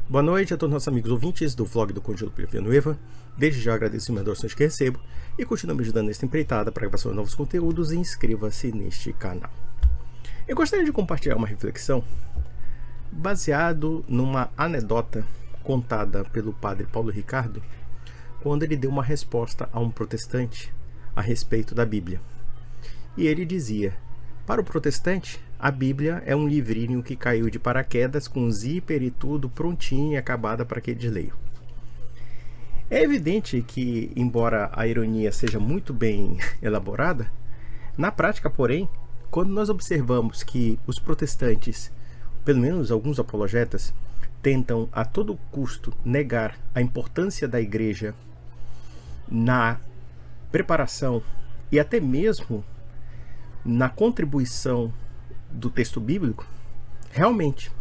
Boa noite a todos os nossos amigos ouvintes do vlog do Conde Lupe Villanueva. Desde já agradeço as doações que recebo e continue me ajudando nesta empreitada para a gravação de novos conteúdos e inscreva-se neste canal. Eu gostaria de compartilhar uma reflexão baseado numa anedota contada pelo padre Paulo Ricardo quando ele deu uma resposta a um protestante a respeito da Bíblia. E ele dizia: para o protestante, a Bíblia é um livrinho que caiu de paraquedas com zíper e tudo prontinho e acabada para que eles leiam. É evidente que, embora a ironia seja muito bem elaborada, na prática, porém, quando nós observamos que os protestantes, pelo menos alguns apologetas, tentam a todo custo negar a importância da igreja na preparação e até mesmo na contribuição do texto bíblico, realmente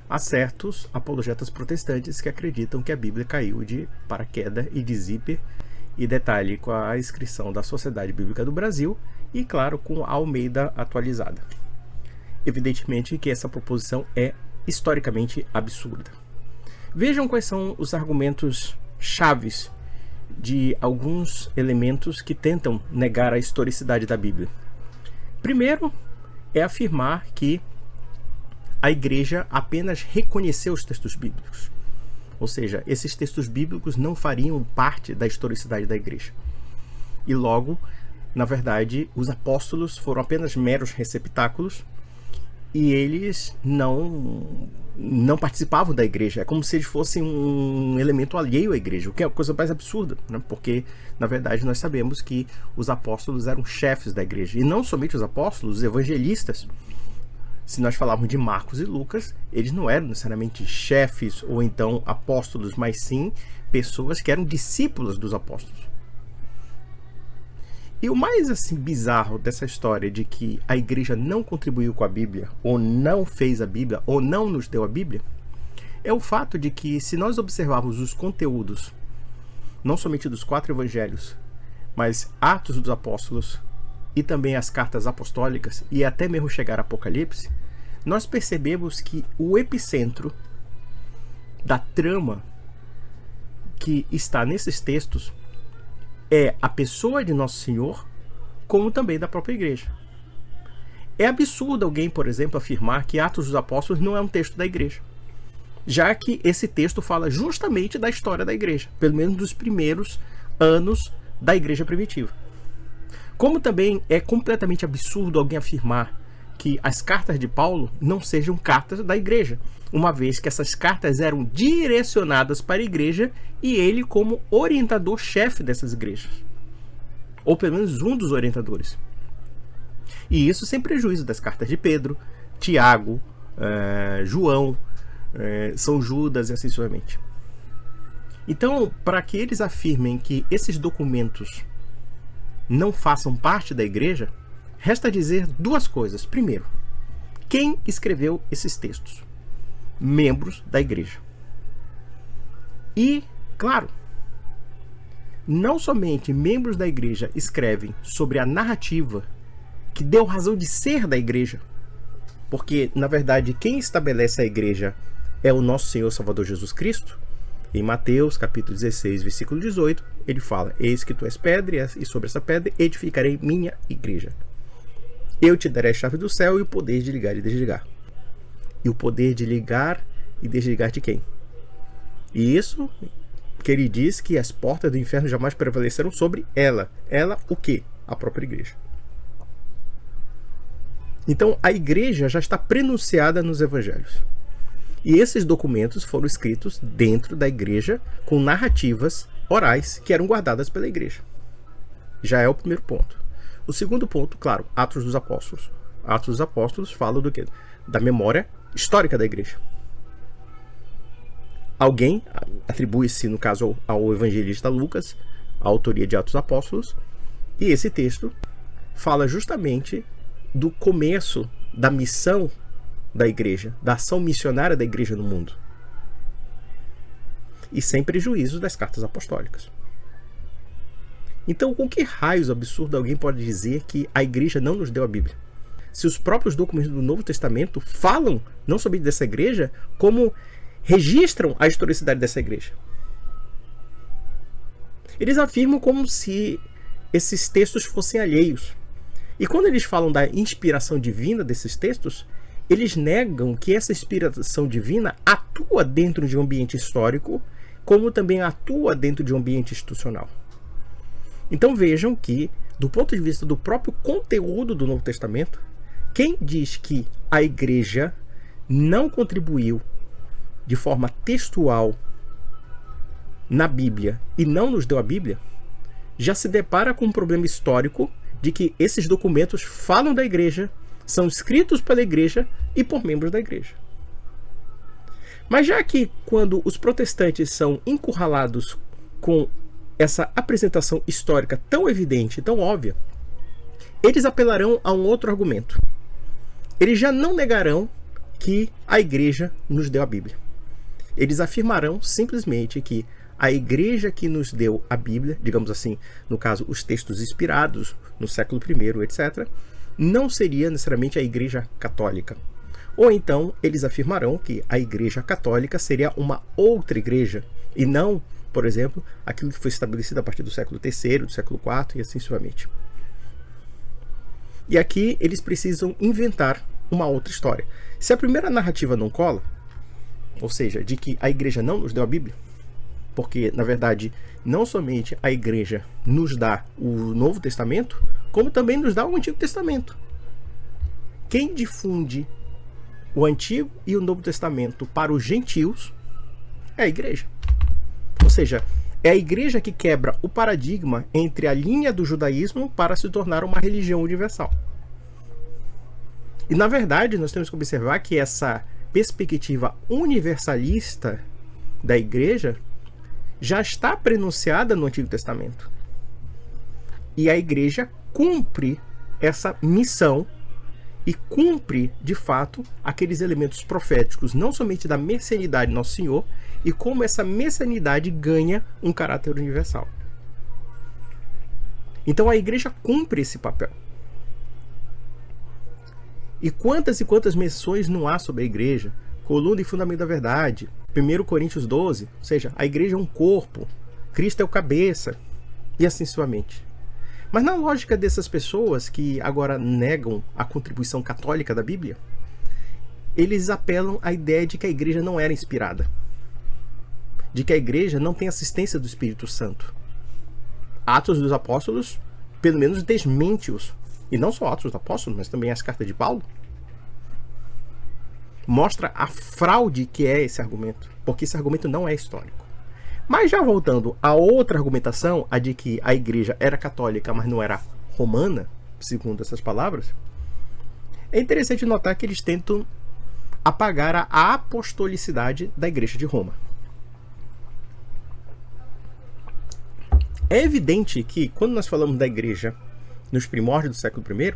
há certos apologetas protestantes que acreditam que a Bíblia caiu de paraquedas e de zíper, e detalhe, com a inscrição da Sociedade Bíblica do Brasil e, claro, com a Almeida atualizada. Evidentemente que essa proposição é historicamente absurda. Vejam quais são os argumentos chaves de alguns elementos que tentam negar a historicidade da Bíblia. Primeiro, é afirmar que a igreja apenas reconheceu os textos bíblicos. Ou seja, esses textos bíblicos não fariam parte da historicidade da igreja. E logo, na verdade, os apóstolos foram apenas meros receptáculos e eles não participavam da igreja. É como se eles fossem um elemento alheio à igreja, o que é a coisa mais absurda, né? Porque, na verdade, nós sabemos que os apóstolos eram chefes da igreja. E não somente os apóstolos, os evangelistas. Se nós falarmos de Marcos e Lucas, eles não eram necessariamente chefes ou então apóstolos, mas sim pessoas que eram discípulos dos apóstolos. E o mais bizarro dessa história de que a igreja não contribuiu com a Bíblia, ou não fez a Bíblia, ou não nos deu a Bíblia, é o fato de que, se nós observarmos os conteúdos, não somente dos 4 evangelhos, mas Atos dos Apóstolos e também as cartas apostólicas, e até mesmo chegar a Apocalipse, nós percebemos que o epicentro da trama que está nesses textos é a pessoa de Nosso Senhor, como também da própria igreja. É absurdo alguém, por exemplo, afirmar que Atos dos Apóstolos não é um texto da igreja, já que esse texto fala justamente da história da igreja, pelo menos dos primeiros anos da igreja primitiva. Como também é completamente absurdo alguém afirmar que as cartas de Paulo não sejam cartas da igreja, uma vez que essas cartas eram direcionadas para a igreja e ele como orientador-chefe dessas igrejas, ou pelo menos um dos orientadores. E isso sem prejuízo das cartas de Pedro, Tiago, João, São Judas e assim sucessivamente. Então, para que eles afirmem que esses documentos não façam parte da igreja, resta dizer duas coisas. Primeiro, quem escreveu esses textos? Membros da igreja. E, claro, não somente membros da igreja escrevem sobre a narrativa que deu razão de ser da igreja, porque, na verdade, quem estabelece a igreja é o nosso Senhor Salvador Jesus Cristo. Em Mateus, capítulo 16, versículo 18, ele fala: eis que tu és pedra, e sobre essa pedra edificarei minha igreja. Eu te darei a chave do céu e o poder de ligar e desligar. E o poder de ligar e desligar de quem? E isso que ele diz que as portas do inferno jamais prevaleceram sobre ela. Ela o quê? A própria igreja. Então a igreja já está prenunciada nos evangelhos. E esses documentos foram escritos dentro da igreja com narrativas orais que eram guardadas pela igreja. Já é o primeiro ponto. O segundo ponto, claro, Atos dos Apóstolos. Atos dos Apóstolos falam do quê? Da memória histórica da igreja. Alguém atribui-se, no caso, ao evangelista Lucas, a autoria de Atos dos Apóstolos, e esse texto fala justamente do começo da missão da igreja, da ação missionária da igreja no mundo. E sem prejuízo das cartas apostólicas. Então, com que raios absurdo alguém pode dizer que a igreja não nos deu a Bíblia? Se os próprios documentos do Novo Testamento falam, não somente dessa igreja, como registram a historicidade dessa igreja. Eles afirmam como se esses textos fossem alheios. E quando eles falam da inspiração divina desses textos, eles negam que essa inspiração divina atua dentro de um ambiente histórico, como também atua dentro de um ambiente institucional. Então vejam que, do ponto de vista do próprio conteúdo do Novo Testamento, quem diz que a igreja não contribuiu de forma textual na Bíblia e não nos deu a Bíblia, já se depara com um problema histórico de que esses documentos falam da igreja, são escritos pela igreja e por membros da igreja. Mas já que quando os protestantes são encurralados com essa apresentação histórica tão evidente, tão óbvia, eles apelarão a um outro argumento. Eles já não negarão que a igreja nos deu a Bíblia. Eles afirmarão simplesmente que a igreja que nos deu a Bíblia, digamos assim, no caso, os textos inspirados no século I, etc., não seria necessariamente a igreja católica. Ou então, eles afirmarão que a igreja católica seria uma outra igreja, e não, por exemplo, aquilo que foi estabelecido a partir do século III, do século IV, e assim sucessivamente. E aqui eles precisam inventar uma outra história. Se a primeira narrativa não cola, ou seja, de que a igreja não nos deu a Bíblia, porque, na verdade, não somente a igreja nos dá o Novo Testamento, como também nos dá o Antigo Testamento. Quem difunde o Antigo e o Novo Testamento para os gentios é a igreja. Ou seja, é a igreja que quebra o paradigma entre a linha do judaísmo para se tornar uma religião universal. E, na verdade, nós temos que observar que essa perspectiva universalista da igreja já está prenunciada no Antigo Testamento. E a igreja cumpre essa missão e cumpre, de fato, aqueles elementos proféticos, não somente da messianidade de Nosso Senhor, e como essa messianidade ganha um caráter universal. Então a igreja cumpre esse papel. E quantas menções não há sobre a igreja? Coluna e fundamento da verdade, 1 Coríntios 12, ou seja, a igreja é um corpo, Cristo é o cabeça, e assim sucessivamente. Mas na lógica dessas pessoas que agora negam a contribuição católica da Bíblia, eles apelam à ideia de que a igreja não era inspirada, de que a igreja não tem assistência do Espírito Santo. Atos dos Apóstolos, pelo menos, desmente-os. E não só Atos dos Apóstolos, mas também as cartas de Paulo. Mostra a fraude que é esse argumento, porque esse argumento não é histórico. Mas já voltando a outra argumentação, a de que a igreja era católica, mas não era romana, segundo essas palavras, é interessante notar que eles tentam apagar a apostolicidade da igreja de Roma. É evidente que, quando nós falamos da igreja nos primórdios do século I,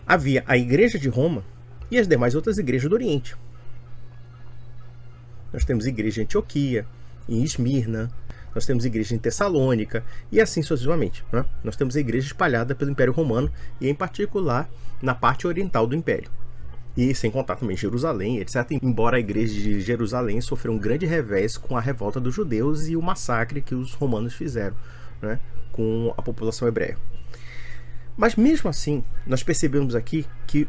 havia a igreja de Roma e as demais outras igrejas do Oriente. Nós temos igreja em Antioquia, em Esmirna, nós temos igreja em Tessalônica e assim sucessivamente, né? Nós temos a igreja espalhada pelo Império Romano e em particular na parte oriental do Império. E sem contar também Jerusalém, etc. Embora a igreja de Jerusalém sofreu um grande revés com a revolta dos judeus e o massacre que os romanos fizeram, né, com a população hebreia. Mas mesmo assim, nós percebemos aqui que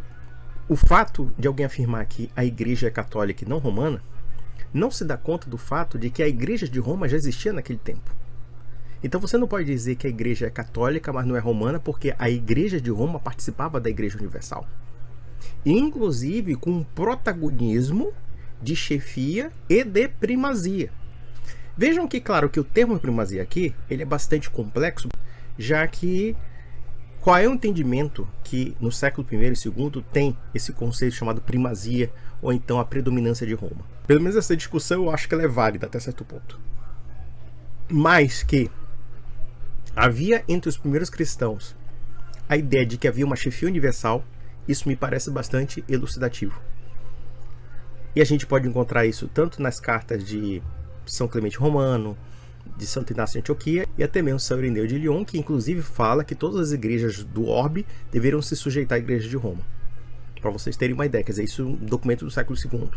o fato de alguém afirmar que a igreja é católica e não romana não se dá conta do fato de que a igreja de Roma já existia naquele tempo. Então você não pode dizer que a igreja é católica, mas não é romana, porque a igreja de Roma participava da igreja universal. Inclusive com um protagonismo de chefia e de primazia. Vejam que, claro, que o termo primazia aqui ele é bastante complexo, já que qual é o entendimento que no século I e II tem esse conceito chamado primazia ou então a predominância de Roma? Pelo menos essa discussão eu acho que ela é válida até certo ponto. Mas que havia entre os primeiros cristãos a ideia de que havia uma chefia universal, isso me parece bastante elucidativo. E a gente pode encontrar isso tanto nas cartas de São Clemente Romano, de Santo Inácio de Antioquia e até mesmo São Irineu de Lyon, que inclusive fala que todas as igrejas do orbe deveriam se sujeitar à igreja de Roma. Para vocês terem uma ideia, quer dizer, isso é um documento do século II.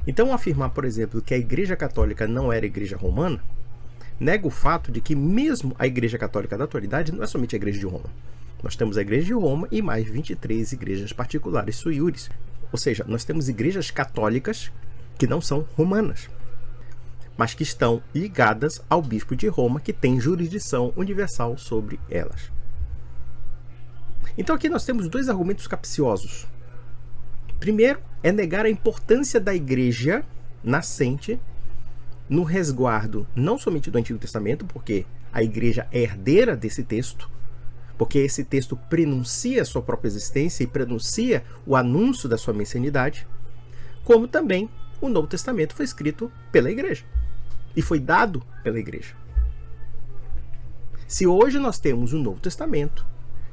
Então, afirmar, por exemplo, que a Igreja Católica não era a Igreja Romana, nega o fato de que mesmo a Igreja Católica da atualidade não é somente a Igreja de Roma. Nós temos a Igreja de Roma e mais 23 igrejas particulares suiures. Ou seja, nós temos igrejas católicas que não são romanas, mas que estão ligadas ao bispo de Roma, que tem jurisdição universal sobre elas. Então aqui nós temos dois argumentos capciosos. Primeiro é negar a importância da igreja nascente no resguardo não somente do Antigo Testamento, porque a igreja é herdeira desse texto, porque esse texto prenuncia a sua própria existência e prenuncia o anúncio da sua messianidade, como também o Novo Testamento foi escrito pela igreja e foi dado pela igreja. Se hoje nós temos o Novo Testamento,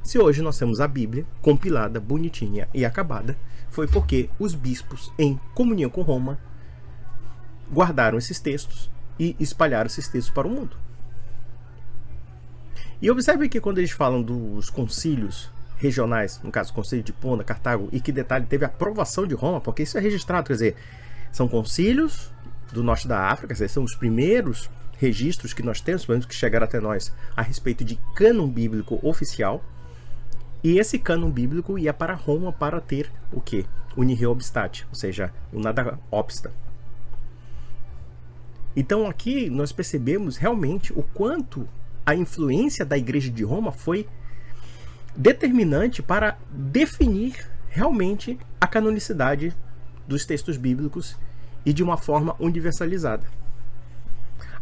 se hoje nós temos a Bíblia compilada, bonitinha e acabada, foi porque os bispos, em comunhão com Roma, guardaram esses textos e espalharam esses textos para o mundo. E observe que quando eles falam dos concílios regionais, no caso, o concílio de Hipona, Cartago, e que detalhe, teve a aprovação de Roma, porque isso é registrado, quer dizer, são concílios do norte da África, quer dizer, são os primeiros registros que nós temos, pelo menos que chegaram até nós, a respeito de cânon bíblico oficial. E esse cânon bíblico ia para Roma para ter o quê? O nihil obstat, ou seja, o nada obsta. Então aqui nós percebemos realmente o quanto a influência da Igreja de Roma foi determinante para definir realmente a canonicidade dos textos bíblicos e de uma forma universalizada.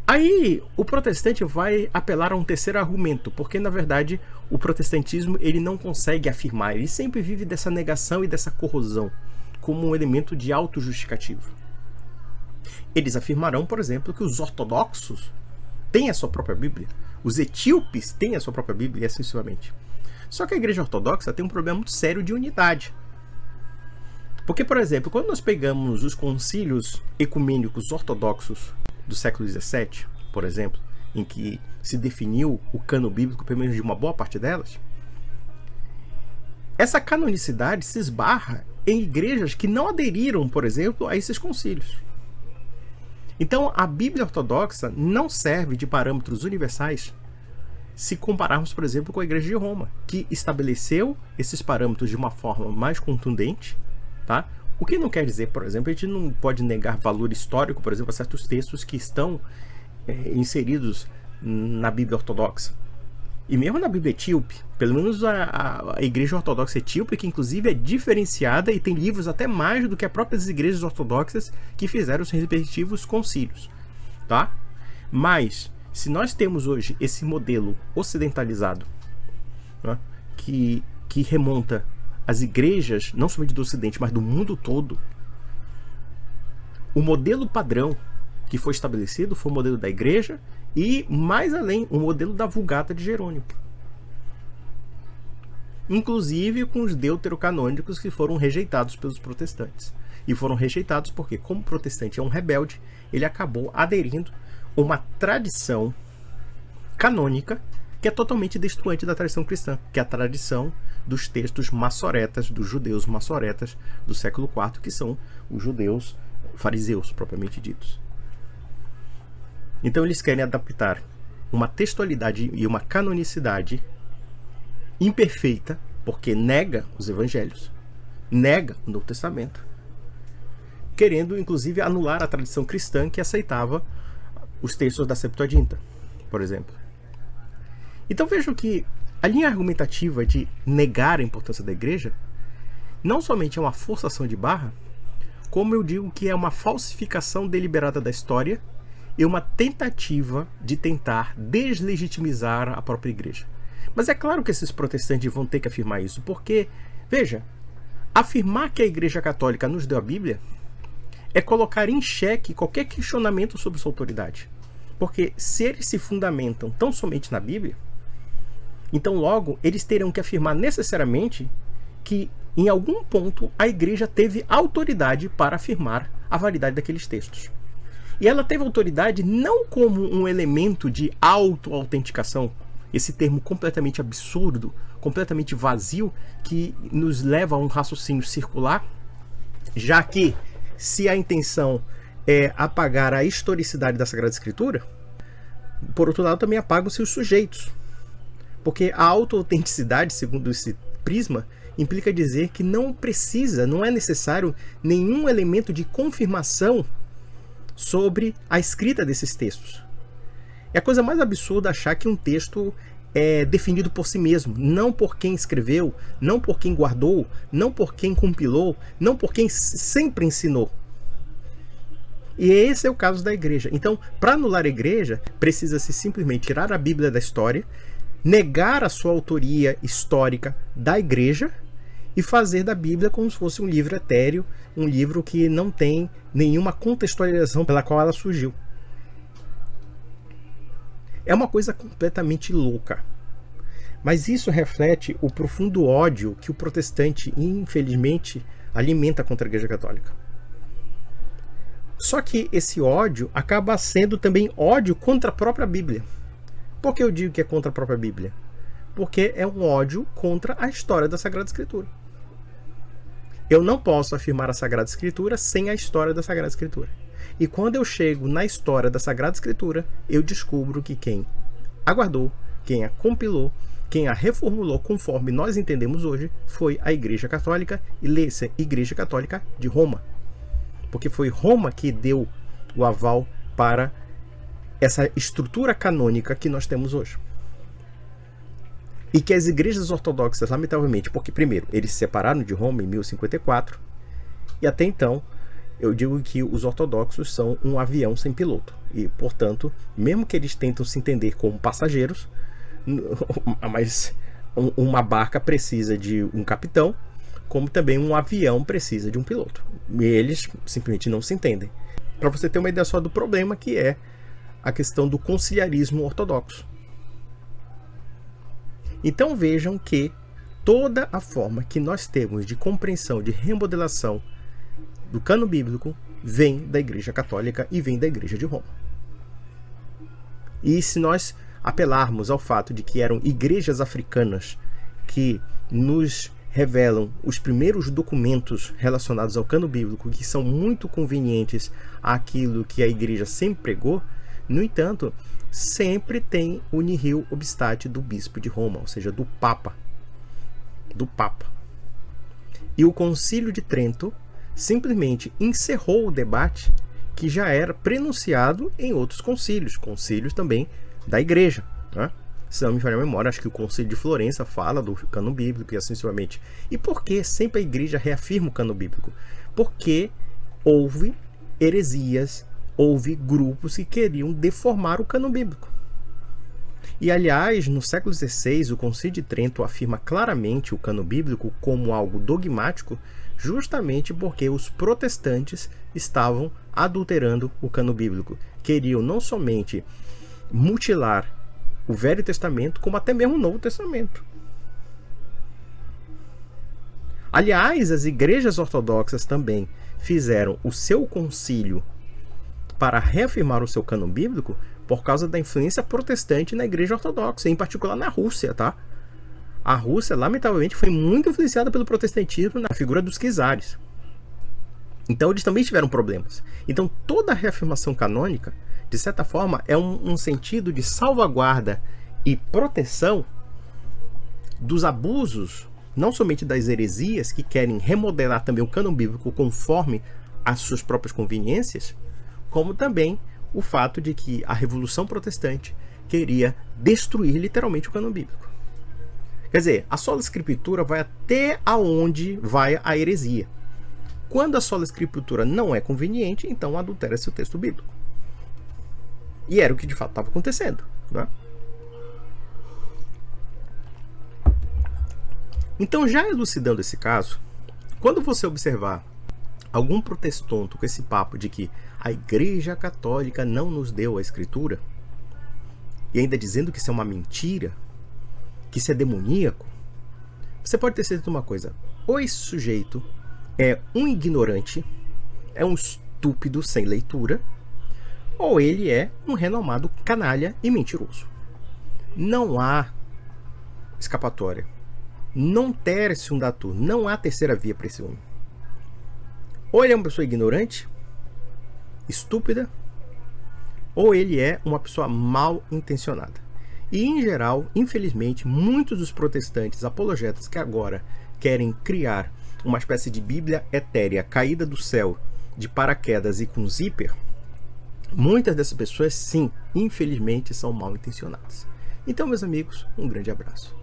Aí o protestante vai apelar a um terceiro argumento, porque na verdade o protestantismo ele não consegue afirmar, ele sempre vive dessa negação e dessa corrosão como um elemento de autojustificativo. Eles afirmarão, por exemplo, que os ortodoxos têm a sua própria Bíblia, os etíopes têm a sua própria Bíblia e assim sucessivamente. Só que a Igreja Ortodoxa tem um problema muito sério de unidade. Porque, por exemplo, quando nós pegamos os concílios ecumênicos ortodoxos do século XVII, por exemplo, em que se definiu o cânon bíblico, pelo menos de uma boa parte delas, essa canonicidade se esbarra em igrejas que não aderiram, por exemplo, a esses concílios. Então, a Bíblia ortodoxa não serve de parâmetros universais se compararmos, por exemplo, com a Igreja de Roma, que estabeleceu esses parâmetros de uma forma mais contundente, tá? O que não quer dizer, por exemplo, a gente não pode negar valor histórico, por exemplo, a certos textos que estão inseridos na Bíblia ortodoxa. E mesmo na Bíblia etíope, pelo menos a Igreja Ortodoxa Etíope, que inclusive é diferenciada e tem livros até mais do que as próprias igrejas ortodoxas que fizeram os respectivos concílios, tá? Mas, se nós temos hoje esse modelo ocidentalizado, né, que remonta às igrejas, não somente do Ocidente, mas do mundo todo, o modelo padrão que foi estabelecido foi o modelo da igreja e, mais além, o modelo da Vulgata de Jerônimo. Inclusive com os deuterocanônicos que foram rejeitados pelos protestantes. E foram rejeitados porque, como o protestante é um rebelde, ele acabou aderindo a uma tradição canônica que é totalmente destoante da tradição cristã, que é a tradição dos textos massoretas, dos judeus massoretas do século IV, que são os judeus fariseus, propriamente ditos. Então eles querem adaptar uma textualidade e uma canonicidade imperfeita, porque nega os evangelhos, nega o Novo Testamento, querendo inclusive anular a tradição cristã que aceitava os textos da Septuaginta, por exemplo. Então vejam que a linha argumentativa de negar a importância da igreja não somente é uma forçação de barra, como eu digo que é uma falsificação deliberada da história e uma tentativa de tentar deslegitimizar a própria igreja. Mas é claro que esses protestantes vão ter que afirmar isso, porque, veja, afirmar que a Igreja Católica nos deu a Bíblia é colocar em xeque qualquer questionamento sobre sua autoridade. Porque se eles se fundamentam tão somente na Bíblia, então logo eles terão que afirmar necessariamente que em algum ponto a igreja teve autoridade para afirmar a validade daqueles textos. E ela teve autoridade não como um elemento de auto-autenticação, esse termo completamente absurdo, completamente vazio, que nos leva a um raciocínio circular, já que se a intenção é apagar a historicidade da Sagrada Escritura, por outro lado também apagam-se os sujeitos. Porque a auto-autenticidade, segundo esse prisma, implica dizer que não é necessário nenhum elemento de confirmação sobre a escrita desses textos. É a coisa mais absurda achar que um texto é definido por si mesmo, não por quem escreveu, não por quem guardou, não por quem compilou, não por quem sempre ensinou. E esse é o caso da igreja. Então, para anular a igreja, precisa-se simplesmente tirar a Bíblia da história, negar a sua autoria histórica da igreja e fazer da Bíblia como se fosse um livro etéreo, um livro que não tem nenhuma contextualização pela qual ela surgiu. É uma coisa completamente louca. Mas isso reflete o profundo ódio que o protestante, infelizmente, alimenta contra a Igreja Católica. Só que esse ódio acaba sendo também ódio contra a própria Bíblia. Por que eu digo que é contra a própria Bíblia? Porque é um ódio contra a história da Sagrada Escritura. Eu não posso afirmar a Sagrada Escritura sem a história da Sagrada Escritura. E quando eu chego na história da Sagrada Escritura, eu descubro que quem a guardou, quem a compilou, quem a reformulou conforme nós entendemos hoje, foi a Igreja Católica, e lê-se Igreja Católica de Roma. Porque foi Roma que deu o aval para essa estrutura canônica que nós temos hoje. E que as igrejas ortodoxas, lamentavelmente, porque primeiro, eles se separaram de Roma em 1054, e até então, eu digo que os ortodoxos são um avião sem piloto. E, portanto, mesmo que eles tentam se entender como passageiros, mas uma barca precisa de um capitão, como também um avião precisa de um piloto. E eles simplesmente não se entendem. Para você ter uma ideia só do problema que é a questão do conciliarismo ortodoxo. Então vejam que toda a forma que nós temos de compreensão, de remodelação do cânon bíblico vem da Igreja Católica e vem da Igreja de Roma. E se nós apelarmos ao fato de que eram igrejas africanas que nos revelam os primeiros documentos relacionados ao cânon bíblico, que são muito convenientes àquilo que a igreja sempre pregou, no entanto, sempre tem o nihil obstate do bispo de Roma, ou seja, do Papa. E o Concílio de Trento simplesmente encerrou o debate que já era prenunciado em outros concílios também da igreja, né? Se não me falha a memória, acho que o Concílio de Florença fala do cânon bíblico e assim sucessivamente. E por que sempre a igreja reafirma o cânon bíblico? Porque houve heresias, houve grupos que queriam deformar o cânon bíblico. E aliás, no século XVI, o Concílio de Trento afirma claramente o cânon bíblico como algo dogmático, justamente porque os protestantes estavam adulterando o cânon bíblico. Queriam não somente mutilar o Velho Testamento, como até mesmo o Novo Testamento. Aliás, as igrejas ortodoxas também fizeram o seu concílio para reafirmar o seu cânon bíblico por causa da influência protestante na igreja ortodoxa, em particular na Rússia, tá? A Rússia, lamentavelmente, foi muito influenciada pelo protestantismo na figura dos czares. Então, eles também tiveram problemas. Então, toda a reafirmação canônica, de certa forma, é um sentido de salvaguarda e proteção dos abusos, não somente das heresias, que querem remodelar também o cânon bíblico conforme as suas próprias conveniências, como também o fato de que a Revolução Protestante queria destruir literalmente o cânon bíblico. Quer dizer, a sola escritura vai até aonde vai a heresia. Quando a sola escritura não é conveniente, então adultera-se o texto bíblico. E era o que de fato estava acontecendo, né? Então, já elucidando esse caso, quando você observar algum protestanto com esse papo de que a Igreja Católica não nos deu a Escritura, e ainda dizendo que isso é uma mentira, que isso é demoníaco, você pode ter certeza de uma coisa: ou esse sujeito é um ignorante, é um estúpido sem leitura, ou ele é um renomado canalha e mentiroso. Não há escapatória. Non tertium datur. Não há terceira via para esse homem. Ou ele é uma pessoa ignorante, estúpida, ou ele é uma pessoa mal intencionada. E, em geral, infelizmente, muitos dos protestantes apologetas que agora querem criar uma espécie de Bíblia etérea, caída do céu, de paraquedas e com zíper, muitas dessas pessoas, sim, infelizmente, são mal intencionadas. Então, meus amigos, um grande abraço.